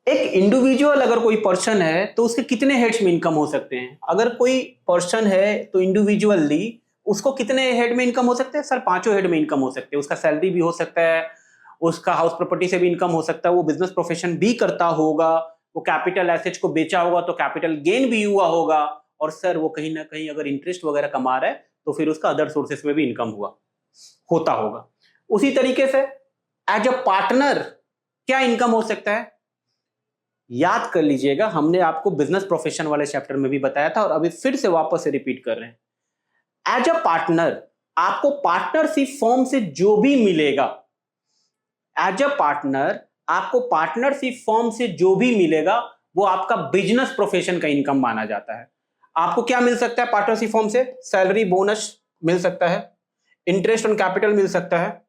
एक इंडिविजुअल अगर कोई पर्सन है तो उसके कितने हेड्स में इनकम हो सकते हैं? अगर कोई पर्सन है तो इंडिविजुअली उसको कितने हेड में इनकम हो सकते हैं? सर 5 हेड में इनकम हो सकते हैं। उसका सैलरी भी हो सकता है, उसका हाउस प्रॉपर्टी से भी इनकम हो सकता है, वो बिजनेस प्रोफेशन भी करता होगा, वो कैपिटल एसेट्स को बेचा होगा तो कैपिटल गेन भी हुआ होगा, और सर वो कहीं ना कहीं अगर इंटरेस्ट वगैरह कमा रहा है तो फिर उसका अदर सोर्सेस में भी इनकम होता होगा। उसी तरीके से एज अ पार्टनर क्या इनकम हो सकता है? याद कर लीजिएगा, हमने आपको बिजनेस प्रोफेशन वाले चैप्टर में भी बताया था और अभी फिर से वापस से रिपीट कर रहे हैं। एज अ पार्टनर आपको पार्टनरशिप फॉर्म से जो भी मिलेगा, एज अ पार्टनर आपको पार्टनरशिप फॉर्म से जो भी मिलेगा वो आपका बिजनेस प्रोफेशन का इनकम माना जाता है। आपको क्या मिल सकता है पार्टनरशिप फॉर्म से? सैलरी, बोनस मिल सकता है, इंटरेस्ट ऑन कैपिटल मिल सकता है।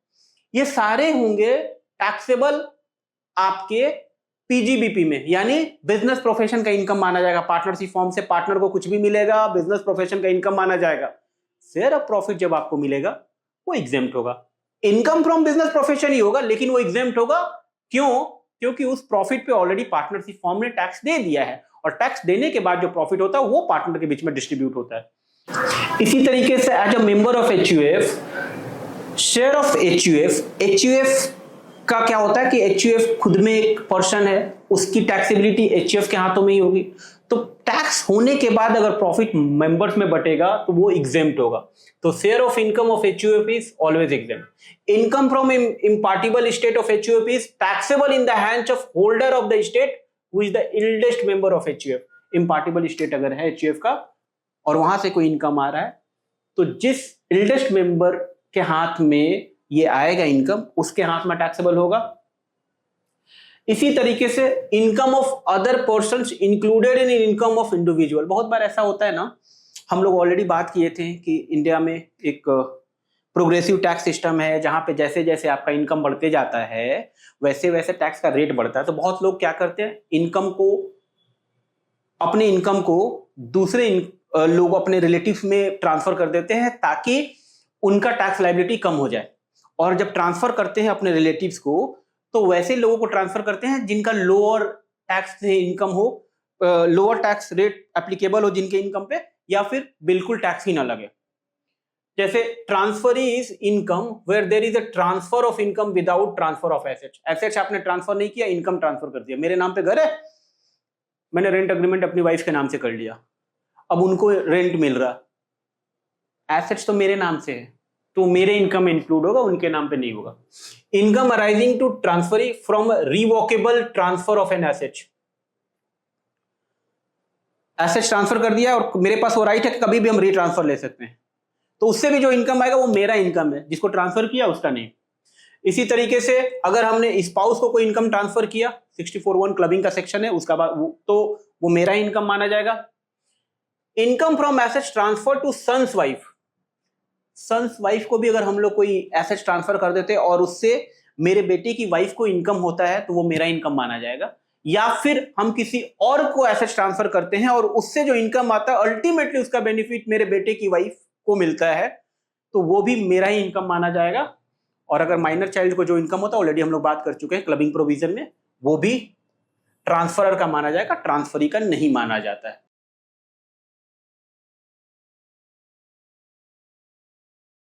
ये सारे होंगे टैक्सेबल आपके पीजीबीपी में, यानी बिजनेस प्रोफेशन का इनकम माना जाएगा। पार्टनरशिप फॉर्म से पार्टनर को कुछ भी मिलेगा, बिजनेस प्रोफेशन का इनकम माना जाएगा। शेयर ऑफ प्रॉफिट जब आपको मिलेगा वो एग्जेम्प्ट होगा, इनकम फ्रॉम बिजनेस प्रोफेशन ही होगा, लेकिन वो एग्जेम्प्ट होगा। क्यों? क्योंकि उस प्रॉफिट पे ऑलरेडी पार्टनरशिप फॉर्म ने टैक्स दे दिया है, और टैक्स देने के बाद जो प्रॉफिट होता है वो पार्टनर के बीच में डिस्ट्रीब्यूट होता है। इसी तरीके से as a member of HUF, share of HUF का क्या होता है कि एचयूएफ खुद में एक पर्सन है, उसकी टैक्सेबिलिटी एचयूएफ के हाथों में ही होगी, तो टैक्स होने के बाद अगर प्रॉफिट मेंबर्स में बटेगा तो वो एग्जेम्प्ट होगा। तो share of income of HUF is always exempt. Income from इम्पार्टिबल estate of HUF is taxable in the hands of holder of the estate who is the eldest member of HUF. इम्पार्टिबल estate अगर है HUF का और वहां से कोई income आ रहा है, तो जिस एल्डेस्ट मेंबर के हाथ में ये आएगा इनकम, उसके हाथ में टैक्सेबल होगा। इसी तरीके से income of other persons included in income of individual. बहुत बार ऐसा होता है ना, हम लोग ऑलरेडी बात किए थे कि इंडिया में एक प्रोग्रेसिव टैक्स सिस्टम है, जहां पे जैसे जैसे आपका इनकम बढ़ते जाता है वैसे वैसे टैक्स का रेट बढ़ता है। तो बहुत लोग क्या करते हैं, अपने इनकम को दूसरे लोग अपने रिलेटिव्स में ट्रांसफर कर देते हैं ताकि उनका टैक्स लायबिलिटी कम हो जाए। और जब ट्रांसफर करते हैं अपने रिलेटिव्स को, तो वैसे लोगों को ट्रांसफर करते हैं जिनका लोअर टैक्स से इनकम हो, लोअर टैक्स रेट एप्लीकेबल हो जिनके इनकम पे, या फिर बिल्कुल टैक्स ही ना लगे। जैसे transfer is income where there is a transfer of income without transfer of assets. Assets आपने ट्रांसफर नहीं किया, इनकम ट्रांसफर कर दिया। मेरे नाम पे घर है, मैंने रेंट एग्रीमेंट अपनी वाइफ के नाम से कर लिया, अब उनको रेंट मिल रहा, एसेट्स तो मेरे नाम से है, तो मेरे इनकम इंक्लूड होगा, उनके नाम पे नहीं होगा। Income arising to transfer from revocable transfer of an asset. Asset transfer कर दिया और मेरे पास वो राइट है कि कभी भी हम रीट्रांसफर ले सकते हैं, तो उससे भी जो इनकम आएगा वो मेरा इनकम है, जिसको ट्रांसफर किया उसका नहीं। इसी तरीके से अगर हमने स्पाउस को कोई इनकम ट्रांसफर किया, 64(1) क्लबिंग का सेक्शन है, उसका बाद तो वो मेरा इनकम माना जाएगा। Income from assets transfer to sons wife. Sons wife को भी अगर हम लोग कोई एसेट ट्रांसफर कर देते और उससे मेरे बेटे की वाइफ को इनकम होता है तो वो मेरा इनकम माना जाएगा। या फिर हम किसी और को एसेट ट्रांसफर करते हैं और उससे जो इनकम आता है अल्टीमेटली उसका बेनिफिट मेरे बेटे की वाइफ को मिलता है, तो वो भी मेरा ही इनकम माना जाएगा। और अगर माइनर चाइल्ड को जो इनकम होता है, ऑलरेडी हम लोग बात कर चुके हैं क्लबिंग प्रोविजन में, वो भी ट्रांसफरर का माना जाएगा, ट्रांसफरी का नहीं माना जाता है।